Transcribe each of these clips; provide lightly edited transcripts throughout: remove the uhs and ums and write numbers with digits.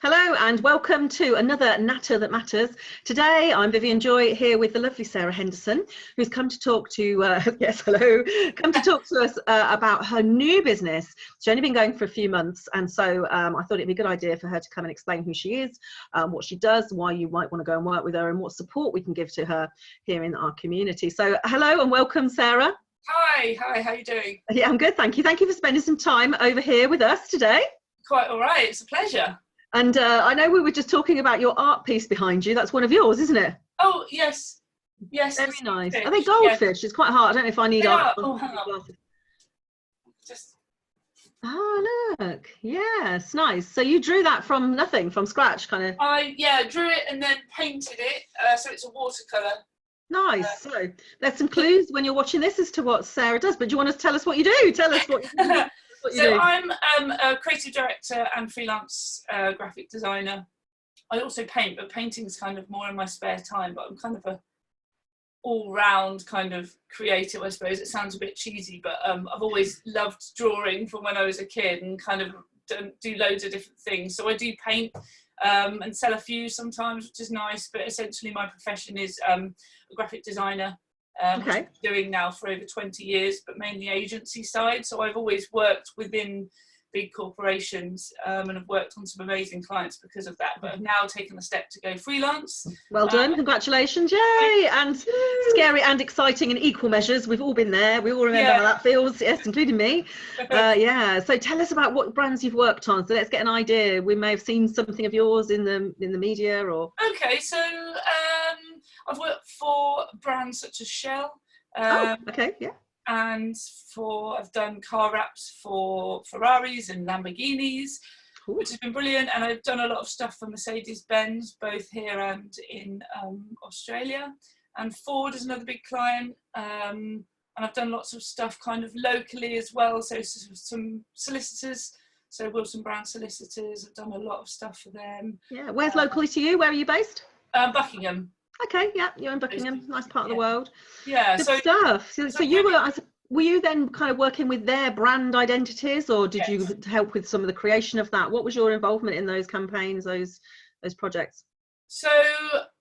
Hello and welcome to another Natter that Matters. Today I'm Vivian Joy here with the lovely Sarah Henderson, who's come to talk to come to talk to us about her new business. She's only been going for a few months, and so I thought it'd be a good idea for her to come and explain who she is, what she does, why you might want to go and work with her, and what support we can give to her here in our community. So hello and welcome, Sarah. Hi, how you doing? Yeah, I'm good, thank you. Thank you for spending some time over here with us today. Quite all right, it's a pleasure. And I know we were just talking about your art piece behind you. That's one of yours, isn't it? Oh, yes. Yes. Very nice. Fish. Are they goldfish? Yes. It's quite hard. I don't know if I need art. Oh, hang on. Just... Oh, look. Yes, nice. So you drew that from nothing, from scratch, kind of? I drew it and then painted it, so it's a watercolour. Nice. So there's some clues when you're watching this as to what Sarah does, but do you want to tell us what you do? Tell us what you do. So I'm a creative director and freelance graphic designer. I also paint, but painting's kind of more in my spare time, but I'm kind of a all-round kind of creative, I suppose. It sounds a bit cheesy, but I've always loved drawing from when I was a kid and kind of do loads of different things. So I do paint and sell a few sometimes, which is nice, but essentially my profession is a graphic designer. Which I've been doing now for over 20 years, but mainly agency side. So I've always worked within big corporations and have worked on some amazing clients because of that, but have now taken the step to go freelance. Well done, congratulations, yay! And scary and exciting in equal measures. We've all been there, we all remember how that feels, yes, including me. Yeah, so tell us about what brands you've worked on, so let's get an idea. We may have seen something of yours in the media or... Okay, so I've worked for brands such as Shell. Okay, yeah. And I've done car wraps for Ferraris and Lamborghinis, which has been brilliant. And I've done a lot of stuff for Mercedes-Benz, both here and in Australia. And Ford is another big client. And I've done lots of stuff kind of locally as well. So some solicitors, so Wilson Brown solicitors, I've done a lot of stuff for them. Yeah, where's locally to you? Where are you based? Buckingham. Okay, yeah, you're in Buckingham, nice part of the world. Yeah, good stuff. So you were you then kind of working with their brand identities, or did you help with some of the creation of that? What was your involvement in those campaigns, those projects? So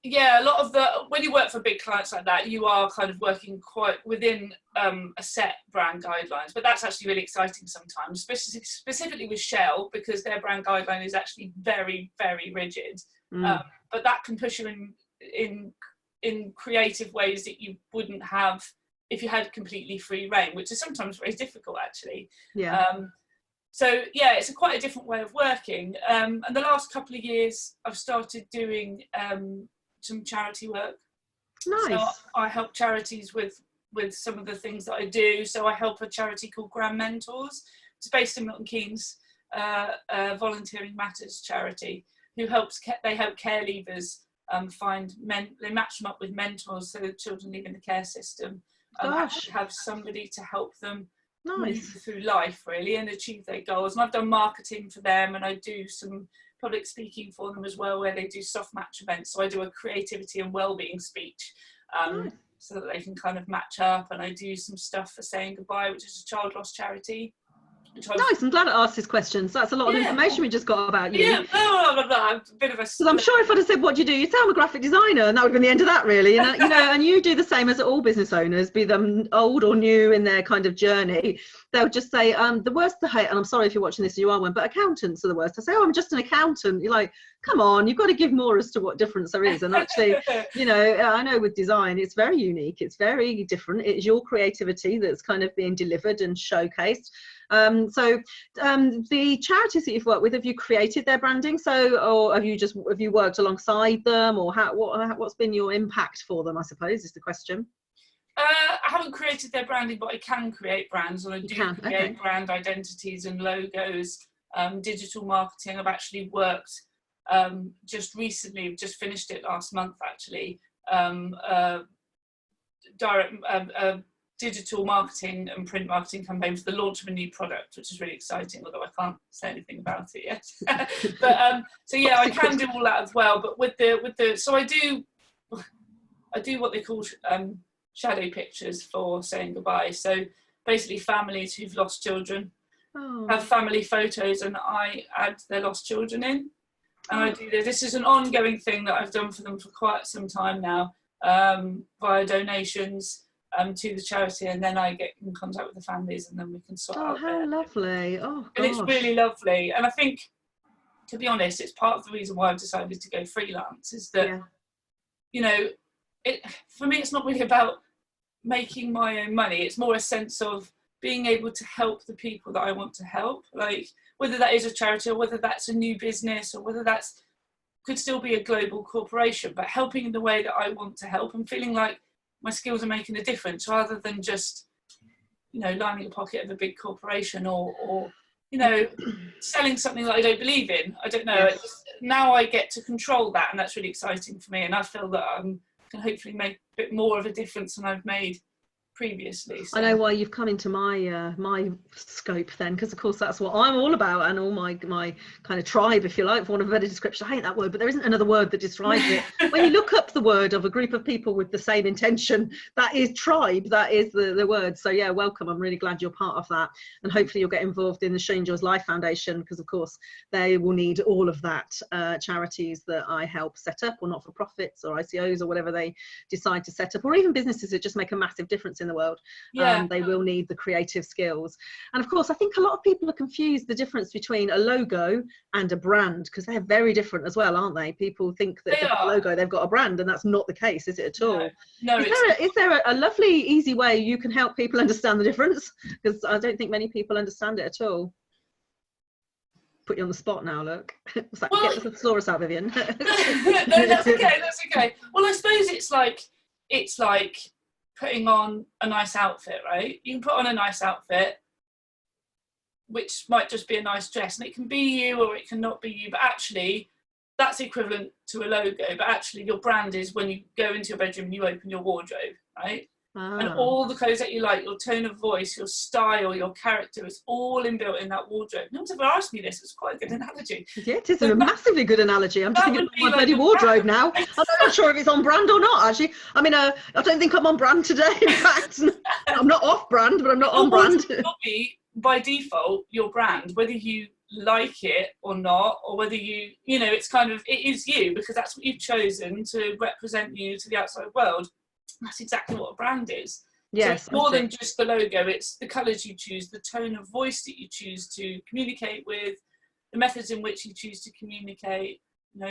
yeah, a lot of when you work for big clients like that, you are kind of working quite within a set brand guidelines, but that's actually really exciting sometimes, specifically with Shell, because their brand guideline is actually very, very rigid. But that can push you in creative ways that you wouldn't have if you had completely free reign, which is sometimes very difficult actually. So yeah, it's quite a different way of working. And the last couple of years I've started doing some charity work. Nice. So I help charities with some of the things that I do. So I help a charity called Grand Mentors. It's based in Milton Keynes, a Volunteering Matters charity, who help care leavers they match them up with mentors, so the children leaving the care system have somebody to help them move through life really and achieve their goals. And I've done marketing for them, and I do some public speaking for them as well, where they do soft match events. So I do a creativity and wellbeing speech so that they can kind of match up. And I do some stuff for Saying Goodbye, which is a child loss charity. Nice, I'm glad I asked this question. So that's a lot of information we just got about you. Yeah, a bit of a... Because I'm sure if I'd have said, what do you do? You'd say I'm a graphic designer, and that would have been the end of that, really. And you do the same as all business owners, be them old or new in their kind of journey. They'll just say, the worst to hate, and I'm sorry if you're watching this, you are one, but accountants are the worst. I say, I'm just an accountant. You're like, come on, you've got to give more as to what difference there is. And actually, I know with design, it's very unique. It's very different. It's your creativity that's kind of being delivered and showcased. So the charities that you've worked with, have you created their branding? Or have you worked alongside them, or what's been your impact for them, I suppose, is the question. I haven't created their branding, but I can create brands, and I do create brand identities and logos, digital marketing. I've actually worked just recently, just finished it last month actually, digital marketing and print marketing campaign for the launch of a new product, which is really exciting, although I can't say anything about it yet. But so yeah, I can do all that as well. But with the so I do what they call shadow pictures for Saying Goodbye. So basically families who've lost children have family photos, and I add their lost children in. And I do this. This is an ongoing thing that I've done for them for quite some time now, via donations to the charity, and then I get in contact with the families, and then we can sort out. Oh, how lovely! Oh, and it's really lovely. And I think, to be honest, it's part of the reason why I've decided to go freelance. Is that you know, for me, it's not really about making my own money. It's more a sense of being able to help the people that I want to help, like whether that is a charity or whether that's a new business or whether that's could still be a global corporation, but helping in the way that I want to help and feeling like my skills are making a difference rather than just, lining the pocket of a big corporation or selling something that I don't believe in. I don't know. Now I get to control that, and that's really exciting for me. And I feel that I can hopefully make a bit more of a difference than I've made previously. So. I know why you've come into my my scope then, because of course that's what I'm all about, and all my kind of tribe, if you like, for want of a better description. I hate that word, but there isn't another word that describes it. When you look up the word of a group of people with the same intention, that is tribe, that is the word. So yeah, welcome. I'm really glad you're part of that, and hopefully you'll get involved in the Shane Joy's Life Foundation, because of course they will need all of that, charities that I help set up, or not-for-profits or ICOs or whatever they decide to set up, or even businesses that just make a massive difference in the world. They will need the creative skills. And of course, I think a lot of people are confused the difference between a logo and a brand, because they're very different as well, aren't they? People think that they've got a logo, they've got a brand, and that's not the case, is it at all? No, is there a lovely, easy way you can help people understand the difference? Because I don't think many people understand it at all. Put you on the spot now, look. Get the thesaurus out, Vivian. No, that's okay. Well, I suppose it's like putting on a nice outfit, right? You can put on a nice outfit, which might just be a nice dress, and it can be you or it can not be you, but actually that's equivalent to a logo. But actually your brand is when you go into your bedroom and you open your wardrobe, right? And all the clothes that you like, your tone of voice, your style, your character, is all inbuilt in that wardrobe. No one's ever asked me this. It's quite a good analogy. Yeah, it is a massively good analogy. I'm just thinking of my bloody wardrobe now. I'm not sure if it's on brand or not, actually. I mean, I don't think I'm on brand today. In fact, I'm not off brand, but I'm not on brand. It will be, by default, your brand, whether you like it or not, or whether it is you, because that's what you've chosen to represent you to the outside world. That's exactly what a brand is. Yes, so it's more than just the logo. It's the colours you choose, the tone of voice that you choose to communicate with, the methods in which you choose to communicate.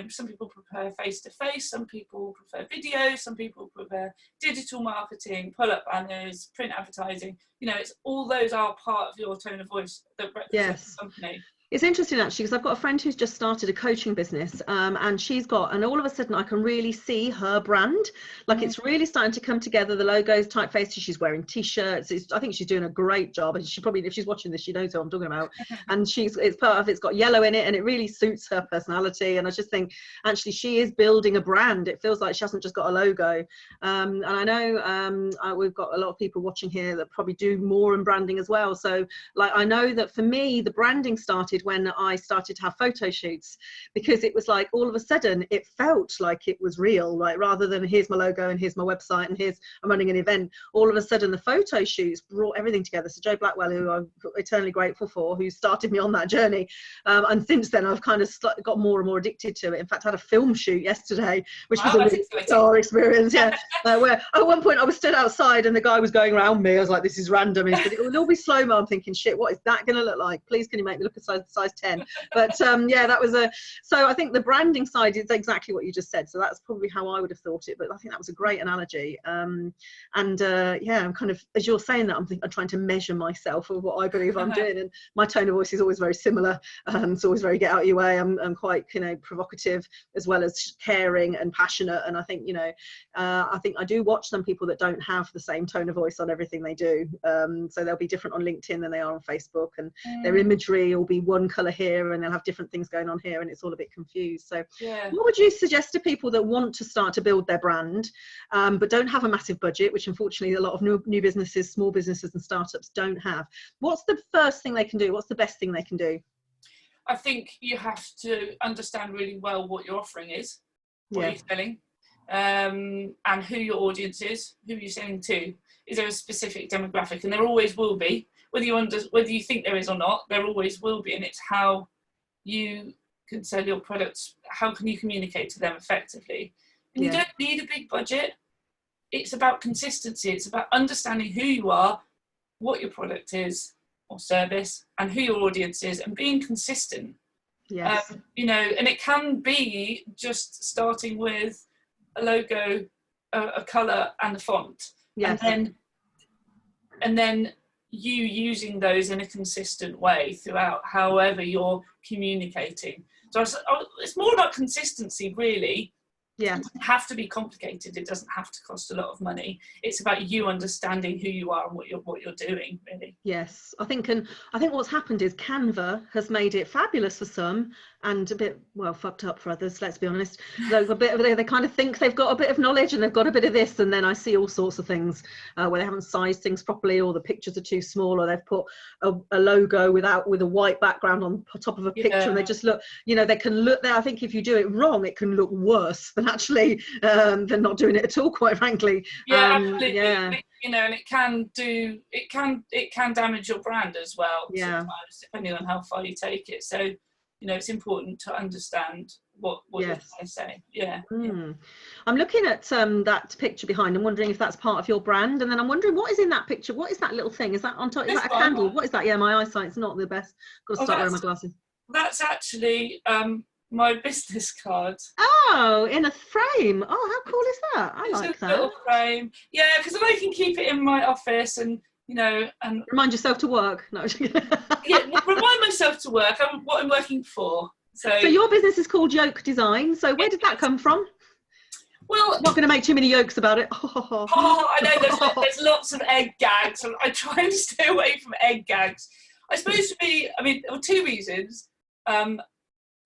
Some people prefer face-to-face, some people prefer video, some people prefer digital marketing, pull-up banners, print advertising. It's all those are part of your tone of voice that represents the company. It's interesting actually, because I've got a friend who's just started a coaching business, and and all of a sudden I can really see her brand. Like it's really starting to come together. The logo's typeface, she's wearing t-shirts. I think she's doing a great job, and she probably, if she's watching this, she knows who I'm talking about. And it's got yellow in it, and it really suits her personality. And I just think actually she is building a brand. It feels like she hasn't just got a logo. And I know we've got a lot of people watching here that probably do more in branding as well. So like I know that for me, the branding started when I started to have photo shoots, because it was like all of a sudden it felt like it was real, like rather than here's my logo and here's my website and I'm running an event. All of a sudden the photo shoots brought everything together. So Joe Blackwell, who I'm eternally grateful for, who started me on that journey, and since then I've kind of got more and more addicted to it. In fact, I had a film shoot yesterday, which was a really bizarre experience. Where at one point I was stood outside and the guy was going around me. I was like, this is random. He said, it will all be slow-mo. I'm thinking, shit, what is that going to look like? Please, can you make me look a size 10? But that was so I think the branding side is exactly what you just said. So that's probably how I would have thought it. But I think that was a great analogy. I'm kind of, as you're saying that, I'm trying to measure myself of what I believe I'm doing. And my tone of voice is always very similar. It's always very get out of your way. I'm quite, provocative as well as caring and passionate. And I think, I do watch some people that don't have the same tone of voice on everything they do. So they'll be different on LinkedIn than they are on Facebook, and their imagery will be one colour here and they'll have different things going on here, and it's all a bit confused. So what would you suggest to people that want to start to build their brand, but don't have a massive budget, which unfortunately a lot of new businesses, small businesses and startups don't have? What's the first thing they can do? What's the best thing they can do? I think you have to understand really well what your offering is, what you're selling, and who your audience is, who you're selling to. Is there a specific demographic? And there always will be. Whether you think there is or not, there always will be, and it's how you can sell your products, how can you communicate to them effectively? And you don't need a big budget. It's about consistency. It's about understanding who you are, what your product is or service, and who your audience is, and being consistent. Yes. You know, and it can be just starting with a logo, a colour and a font. Yes. And then you using those in a consistent way throughout, however you're communicating. So it's more about consistency, really. Yeah. It doesn't have to be complicated. It doesn't have to cost a lot of money. It's about you understanding who you are and what you're doing, really. Yes, I think what's happened is Canva has made it fabulous for some and a bit, well, fucked up for others, let's be honest. They kind of think they've got a bit of knowledge and they've got a bit of this, and then I see all sorts of things where they haven't sized things properly, or the pictures are too small, or they've put a logo with a white background on top of a picture, and they just look, you know, they can look there. I think if you do it wrong, it can look worse than actually than not doing it at all, quite frankly. Yeah, absolutely. Yeah. You know, and it can damage your brand as well, sometimes, depending on how far you take it. So, you know, it's important to understand what you're trying to say. Yeah. I'm looking at that picture behind and wondering if that's part of your brand, and then I'm wondering what is in that picture. What is that little thing? Is that on top? Is that a candle? What is that? Yeah, my eyesight's not the best. Got to start wearing my glasses. That's actually my business card. Oh, in a frame. Oh, how cool is that? I like that. Little frame. Yeah, because then I can keep it in my office and, you know, and remind yourself to work. No. Remind myself to work. What I'm working for. So your business is called Yoke Design. So where did that come from? Well, I'm not going to make too many yolks about it. I know there's lots of egg gags. I try and stay away from egg gags. I suppose there were two reasons.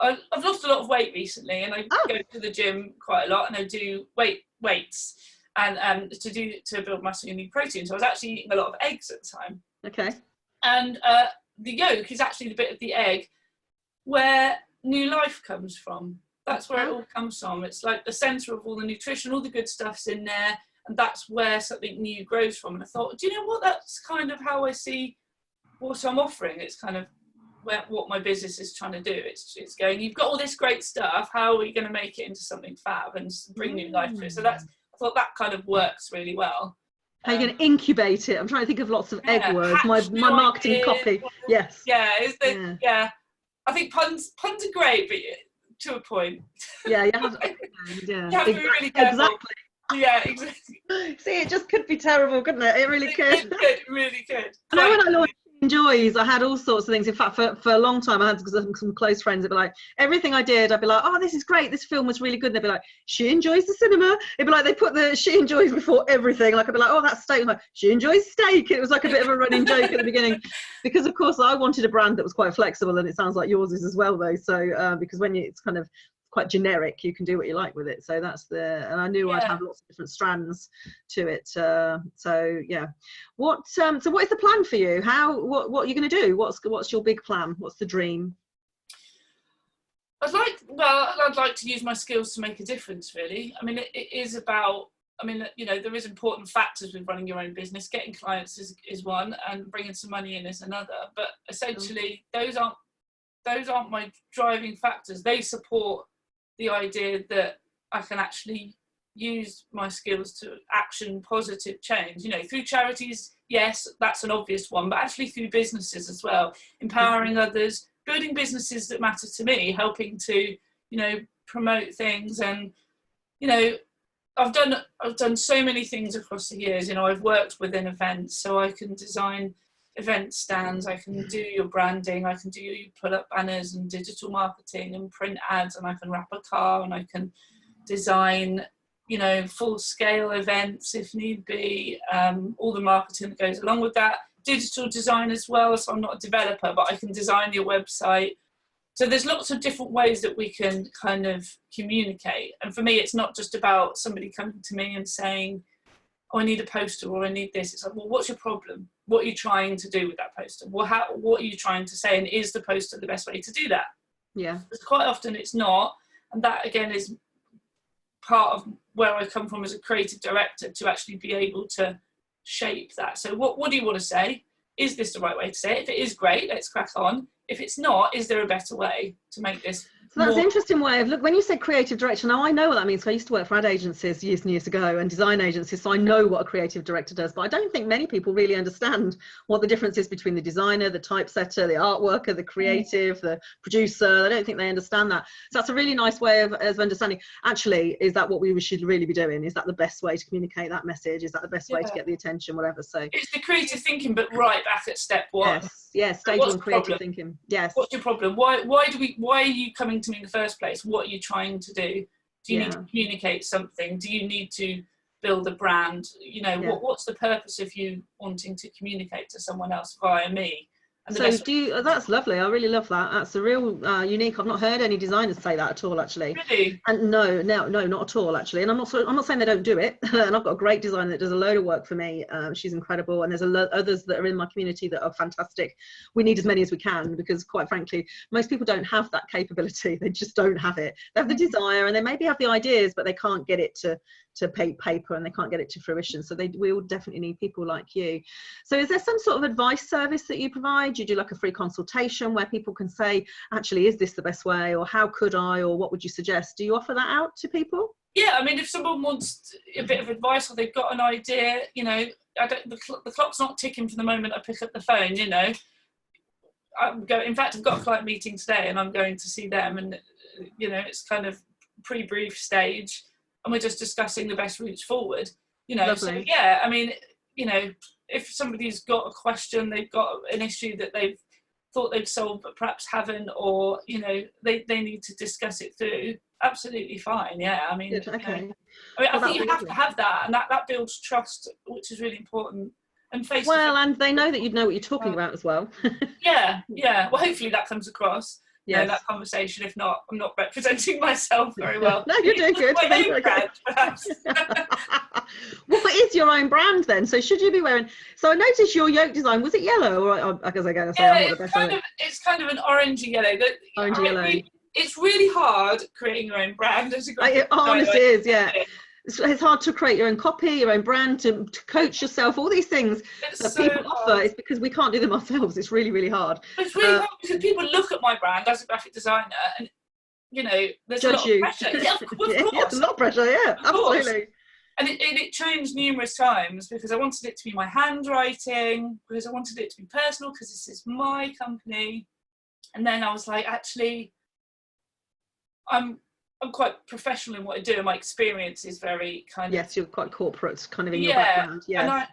I've lost a lot of weight recently, and I go to the gym quite a lot, and I do weights and to build muscle, you need protein. So I was actually eating a lot of eggs at the time. Okay. And the yolk is actually the bit of the egg where new life comes from. That's where it all comes from. It's like the centre of all the nutrition, all the good stuff's in there, and that's where something new grows from. And I thought, do you know what? That's kind of how I see what I'm offering. It's kind of what my business is trying to do. It's going, you've got all this great stuff, how are we going to make it into something fab and bring new life to it? So I thought that kind of works really well. How are you going to incubate it? I'm trying to think of lots of egg words. My marketing copy. Yes. Yeah. I think puns are great, but to a point. Yeah, you have to be really careful. Exactly. Yeah, exactly. See, it just could be terrible, couldn't it? It really could. It really could. I know when I launched Enjoys, I had all sorts of things. In fact, for a long time, I had some close friends that'd be like, everything I did, I'd be like, oh, this is great. This film was really good. And they'd be like, she enjoys the cinema. It'd be like, they put the she enjoys before everything. Like, I'd be like, oh, that's steak. I'm like, she enjoys steak. And it was like a bit of a running joke at the beginning. Because, of course, I wanted a brand that was quite flexible. And it sounds like yours is as well, though. So, because when it's kind of quite generic, you can do what you like with it. So and I knew I'd have lots of different strands to it. So yeah, what is the plan for you? What are you going to do? What's your big plan? What's the dream? I'd like to use my skills to make a difference, really. I mean, it is about, you know, there is important factors with running your own business. Getting clients is one, and bringing some money in is another, but essentially those aren't my driving factors. They support the idea that I can actually use my skills to action positive change, you know, through charities. Yes, that's an obvious one, but actually through businesses as well, empowering others, building businesses that matter to me, helping to, you know, promote things. And, you know, I've done so many things across the years. You know, I've worked within events, so I can design event stands, I can do your branding, I can do your put-up banners and digital marketing and print ads, and I can wrap a car, and I can design, you know, full-scale events if need be, all the marketing that goes along with that, digital design as well. So I'm not a developer, but I can design your website. So there's lots of different ways that we can kind of communicate. And for me, it's not just about somebody coming to me and saying, oh, I need a poster, or I need this. It's like, well, what's your problem? What are you trying to do with that poster? Well, what are you trying to say? And is the poster the best way to do that? Yeah. Because quite often it's not. And that, again, is part of where I come from as a creative director, to actually be able to shape that. So what do you want to say? Is this the right way to say it? If it is, great, let's crack on. If it's not, is there a better way to make this So that's an interesting way of look. When you said creative director, now I know what that means. So I used to work for ad agencies years and years ago and design agencies, so I know what a creative director does. But I don't think many people really understand what the difference is between the designer, the typesetter, the artworker, the creative, the producer. I don't think they understand that. So that's a really nice way of understanding. Actually, is that what we should really be doing? Is that the best way to communicate that message? Is that the best way to get the attention? Whatever. So it's the creative thinking, but right back at step one. Yes, stage one creative thinking. Yes. What's your problem? Why are you coming to me in the first place? What are you trying to do? Do you need to communicate something? Do you need to build a brand? You know, what's the purpose of you wanting to communicate to someone else via me? And so that's lovely. I really love that. That's a real unique. I've not heard any designers say that at all, actually. Really? And no, not at all, actually. And I'm not saying they don't do it. And I've got a great designer that does a load of work for me. She's incredible. And there's others that are in my community that are fantastic. We need as many as we can because, quite frankly, most people don't have that capability. They just don't have it. They have the desire and they maybe have the ideas, but they can't get it to paper and they can't get it to fruition. So we all definitely need people like you. So is there some sort of advice service that you provide? You do like a free consultation where people can say, actually, is this the best way? Or how could I? Or what would you suggest? Do you offer that out to people? Yeah, I mean, if someone wants a bit of advice or they've got an idea, you know, the clock's not ticking from the moment I pick up the phone, you know. In fact, I've got a client meeting today and I'm going to see them and, you know, it's kind of pre-brief stage and we're just discussing the best routes forward, you know. Lovely. So, yeah, I mean, you know, if somebody's got a question, they've got an issue that they've thought they've solved but perhaps haven't, or, you know, they need to discuss it through, absolutely fine. Yeah, I mean, okay. You know, I think you have to have that, and that builds trust, which is really important. And and they know that you know what you're talking about as well. yeah. Well, hopefully that comes across. Yes. You know, that conversation. If not, I'm not representing myself very well. No, you're doing good. My own brand, perhaps. What is your own brand then? So should you be wearing? So I noticed your yoke design. Was it yellow? Or because again, it's kind of an orangey yellow. Yellow. It's really hard creating your own brand as a graphic designer. Honestly, is It's hard to create your own copy, your own brand, to coach yourself, all these things that people offer. It's because we can't do them ourselves. It's really, really hard. It's really hard because people look at my brand as a graphic designer and, you know, there's a lot of pressure. Yeah, of course. It's a lot of pressure, yeah, absolutely. And it changed numerous times because I wanted it to be my handwriting, because I wanted it to be personal, because this is my company. And then I was like, actually, I'm quite professional in what I do, and my experience is very kind of... Yes, you're quite corporate, kind of in your background. Yeah,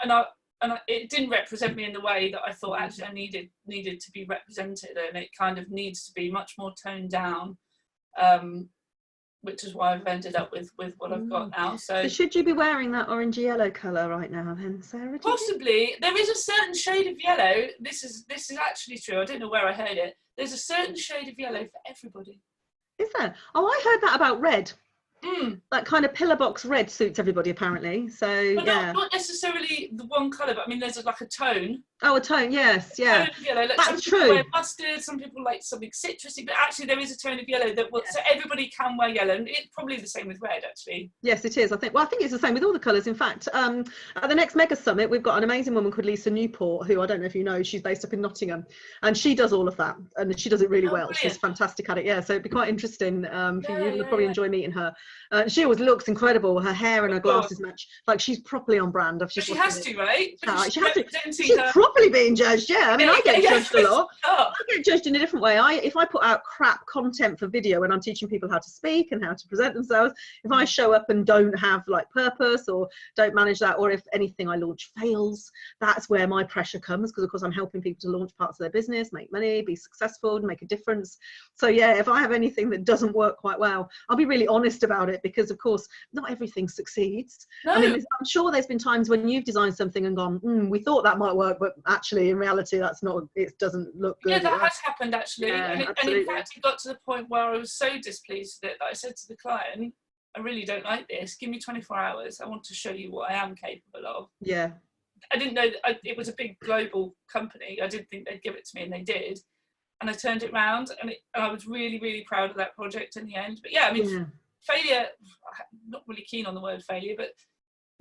and it didn't represent me in the way that I thought actually I needed to be represented, and it kind of needs to be much more toned down, which is why I've ended up with what I've got now. So should you be wearing that orangey yellow colour right now then, Sarah? Possibly. There is a certain shade of yellow. This is actually true. I don't know where I heard it. There's a certain shade of yellow for everybody. Is there? Oh, I heard that about red. That kind of pillar box red suits everybody apparently. So but not necessarily the one colour, but I mean there's like a tone. Oh, a tone, yes, yeah. Tone of yellow. Like, that's some people true. Wear mustard, some people like something citrusy, but actually there is a tone of yellow that so everybody can wear yellow, and it's probably the same with red actually. Yes, it is. I think it's the same with all the colours. In fact, at the next Mega Summit, we've got an amazing woman called Lisa Newport, who I don't know if you know, she's based up in Nottingham, and she does all of that, and she does it really well. Brilliant. She's fantastic at it. Yeah, so it'd be quite interesting for you. You'll probably enjoy meeting her. She always looks incredible. Her hair and her glasses match. Like she's properly on brand. She has to, right? She has to. She's properly being judged. Yeah, I mean, I get judged a lot. I get judged in a different way. If I put out crap content for video when I'm teaching people how to speak and how to present themselves, if I show up and don't have like purpose or don't manage that, or if anything I launch fails, that's where my pressure comes, because of course I'm helping people to launch parts of their business, make money, be successful, make a difference. So yeah, if I have anything that doesn't work quite well, I'll be really honest about it, because of course not everything succeeds. No. I mean, I'm sure there's been times when you've designed something and gone, we thought that might work, but actually in reality that's not, it doesn't look good. Yeah, that has happened actually. And in fact it got to the point where I was so displeased with it that I said to the client, I really don't like this, give me 24 hours, I want to show you what I am capable of. Yeah, I didn't know that it was a big global company. I didn't think they'd give it to me, and they did, and I turned it around, and I was really, really proud of that project in the end. But yeah, I mean, failure, I'm not really keen on the word failure, but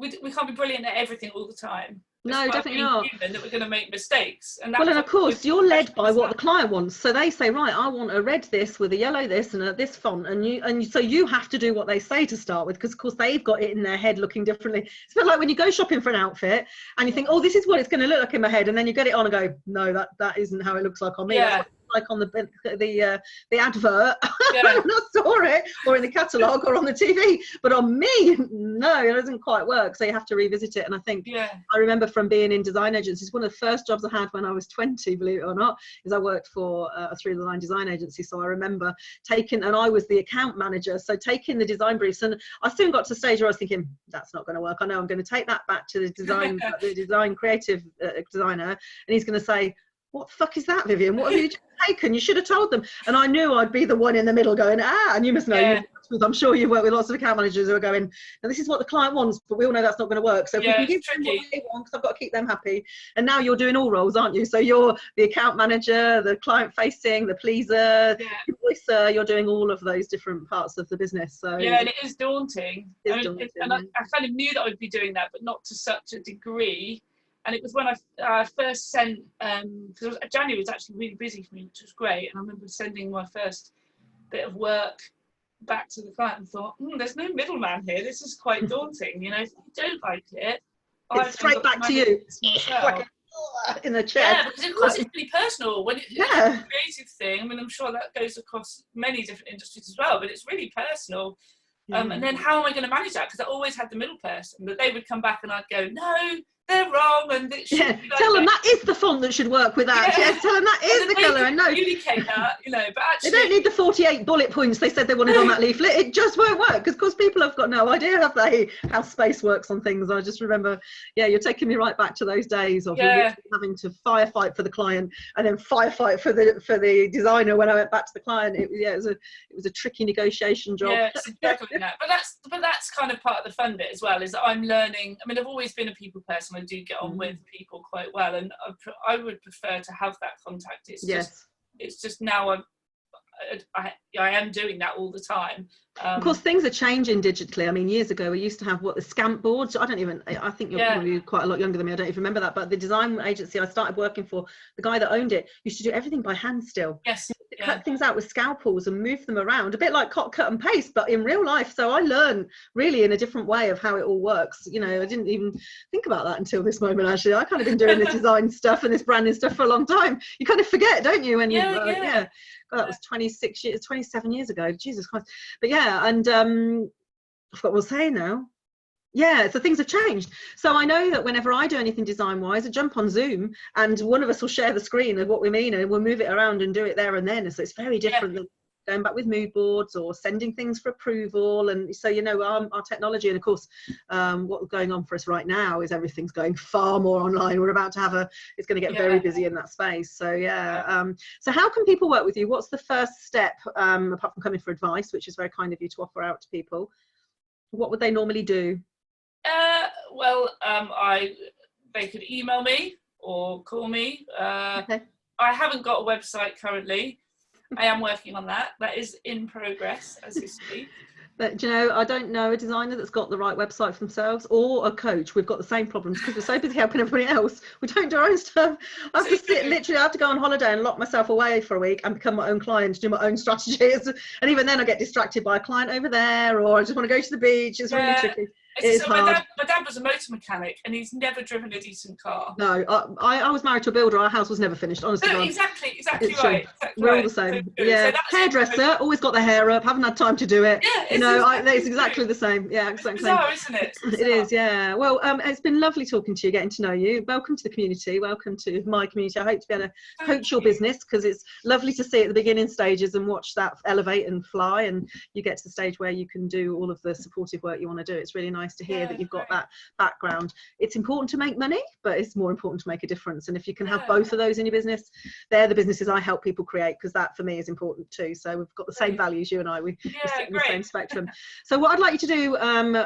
we can't be brilliant at everything all the time. No, definitely not. Human, that we're going to make mistakes. And well, and of course, you're led by what the client wants. So they say, right, I want a red this with a yellow this and a this font, and so you have to do what they say to start with, because of course they've got it in their head looking differently. It's a bit like when you go shopping for an outfit and you think, oh, this is what it's going to look like in my head, and then you get it on and go, no, that isn't how it looks like on me. Yeah. Like on the advert Yeah. when I saw it, or in the catalogue, or on the TV, but on me, no, it doesn't quite work. So you have to revisit it. And I think I remember from being in design agencies, one of the first jobs I had when I was 20, believe it or not, is I worked for a through-the-line design agency. So I remember taking, and I was the account manager, so taking the design briefs, and I soon got to the stage where I was thinking, that's not going to work. I know I'm going to take that back to the design, the design creative designer, and he's going to say, what the fuck is that, Vivian? What have you taken? You should have told them. And I knew I'd be the one in the middle going, and you must know, I'm sure you work with lots of account managers who are going, now this is what the client wants, but we all know that's not going to work. So if we can give them what they want, because I've got to keep them happy. And now you're doing all roles, aren't you? So you're the account manager, the client facing, the pleaser, the voicer, you're doing all of those different parts of the business. So and it is daunting. Daunting, and I kind of knew that I would be doing that, but not to such a degree. And it was when I first sent, because January was actually really busy for me, which was great. And I remember sending my first bit of work back to the client and thought, there's no middleman here. This is quite daunting. You know, if you don't like it, it's straight back to you. Like in the chair. Yeah, because of course it's really personal. When it's a creative thing, I mean, I'm sure that goes across many different industries as well, but it's really personal. And then how am I going to manage that? Because I always had the middle person, that they would come back and I'd go, no, they're wrong, and it should be like tell them that is the font that should work with that. Tell them that is the colour. And no, communicate that, you know. But actually, they don't need the 48 bullet points they said they wanted on that leaflet. It just won't work, because of course people have got no idea, have they, how space works on things. I just remember, you're taking me right back to those days of having to firefight for the client and then firefight for the designer. When I went back to the client, it was a tricky negotiation job. Yeah, it's exactly that. But that's kind of part of the fun bit as well, is that I'm learning. I mean, I've always been a people person. I do get on with people quite well, and I would prefer to have that contact. It's just now I am doing that all the time. Of course, things are changing digitally. I mean, years ago we used to have the scamp boards. I think you're probably quite a lot younger than me. I don't even remember that. But the design agency I started working for, the guy that owned it used to do everything by hand still. Yes. Cut things out with scalpels and move them around, a bit like cut and paste, but in real life. So I learned really in a different way of how it all works. You know, I didn't even think about that until this moment. Actually, I kind of been doing this design stuff and this branding stuff for a long time. You kind of forget, don't you? When God, that was 27 years ago. Jesus Christ. But and I forgot what I was saying now. So things have changed. So I know that whenever I do anything design wise, I jump on Zoom and one of us will share the screen of what we mean, and we'll move it around and do it there and then. So it's very different than going back with mood boards or sending things for approval. And so, you know, our technology, and of course what's going on for us right now is everything's going far more online. We're about to have it's going to get very busy in that space. So so how can people work with you? What's the first step, apart from coming for advice, which is very kind of you to offer out to people? What would they normally do? They could email me or call me. I haven't got a website currently. I am working on that. That is in progress as we speak. But, you know, I don't know a designer that's got the right website for themselves, or a coach. We've got the same problems because we're so busy helping everybody else. We don't do our own stuff. I have to go on holiday and lock myself away for a week and become my own client, do my own strategies. And even then I get distracted by a client over there, or I just want to go to the beach. It's really tricky. My dad was a motor mechanic and he's never driven a decent car. No, I was married to a builder. Our house was never finished, honestly. No, exactly right. We're all the same. So hairdresser, always got the hair up, haven't had time to do it. It's exactly the same. Exactly. Bizarre, isn't it? It is, Well, it's been lovely talking to you, getting to know you. Welcome to the community. Welcome to my community. I hope to be able to coach your business, because it's lovely to see at the beginning stages and watch that elevate and fly, and you get to the stage where you can do all of the supportive work you want to do. It's really nice to hear that you've got that background. It's important to make money, but it's more important to make a difference. And if you can have both of those in your business, they're the businesses I help people create, because that for me is important too. So we've got the same values, you and I. We sit in the same spectrum. So what I'd like you to do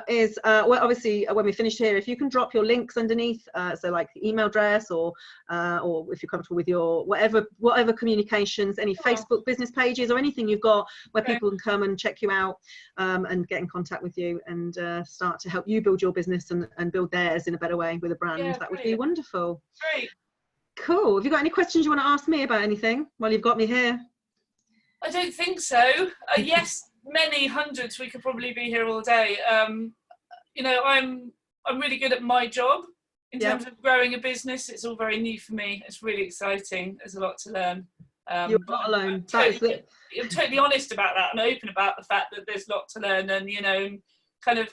is, obviously when we finish here, if you can drop your links underneath, so like the email address, or if you're comfortable with your whatever communications, any Facebook business pages or anything you've got where people can come and check you out and get in contact with you and start to help you build your business and build theirs in a better way with a brand, Yeah, that would be wonderful. Great. Cool. Have you got any questions you want to ask me about anything while you've got me here? I don't think so. Yes, many hundreds. We could probably be here all day. You know, I'm really good at my job in terms of growing a business. It's all very new for me. It's really exciting. There's a lot to learn. You're not alone. I'm totally honest about that and open about the fact that there's a lot to learn, and you know, kind of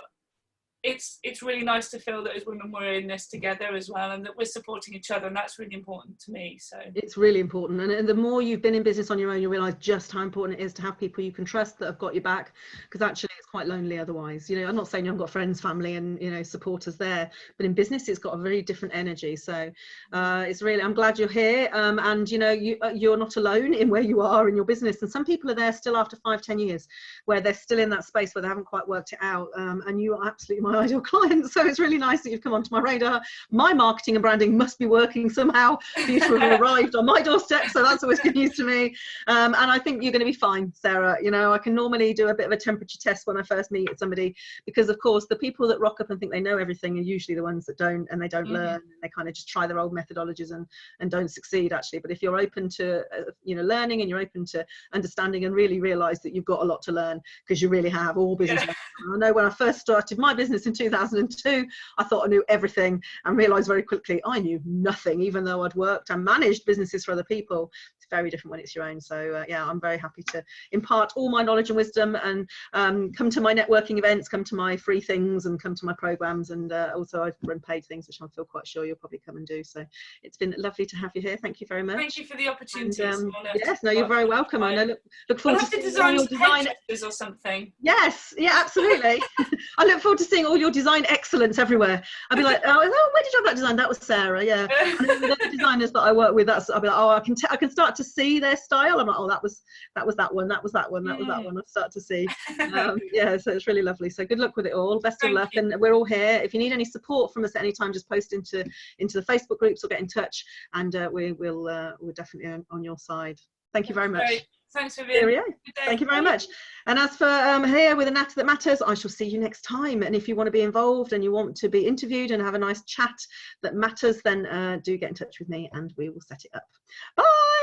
it's really nice to feel that as women we're in this together as well, and that we're supporting each other, and that's really important to me. So it's really important, and the more you've been in business on your own, you realize just how important it is to have people you can trust that have got your back, because actually it's quite lonely otherwise. You know, I'm not saying you haven't got friends, family, and you know, supporters there, but in business it's got a very different energy. So it's really, I'm glad you're here, and you know, you're not alone in where you are in your business, and some people are there still after 5-10 years where they're still in that space where they haven't quite worked it out, and you are absolutely my ideal client. So it's really nice that you've come onto my radar. My marketing and branding must be working somehow for you to have arrived on my doorstep, so that's always good news to me. And I think you're going to be fine, Sarah. You know, I can normally do a bit of a temperature test when I first meet somebody, because of course the people that rock up and think they know everything are usually the ones that don't, and they don't learn, and they kind of just try their old methodologies and don't succeed actually. But if you're open to you know, learning, and you're open to understanding, and really realize that you've got a lot to learn, because you really have. All business I know when I first started my business in 2002, I thought I knew everything, and realized very quickly I knew nothing, even though I'd worked and managed businesses for other people. It's very different when it's your own. So yeah, I'm very happy to impart all my knowledge and wisdom, and come to my networking events, come to my free things, and come to my programs, and also I've run paid things, which I feel quite sure you'll probably come and do. So it's been lovely to have you here. Thank you very much. Thank you for the opportunity. And, yes, no, you're very welcome. I know, look forward to seeing your design or something. Yes, yeah, absolutely. I look forward to seeing all your design excellence everywhere. I'll be like, oh, where did you have that design? That was Sarah, yeah. And then with other designers that I work with, I'll be like, oh, I can start to see their style. I'm like, oh, that was that one, that was that one, that was that one. I start to see. Yeah, so it's really lovely. So good luck with it all. Best of luck, and we're all here. If you need any support from us at any time, just post into the Facebook groups or get in touch, and we're definitely on your side. Thank you very much. Great. Thanks for being here. Thank you very much. And as for here with the Natter That Matters, I shall see you next time. And if you want to be involved and you want to be interviewed and have a nice chat that matters, then do get in touch with me and we will set it up. Bye.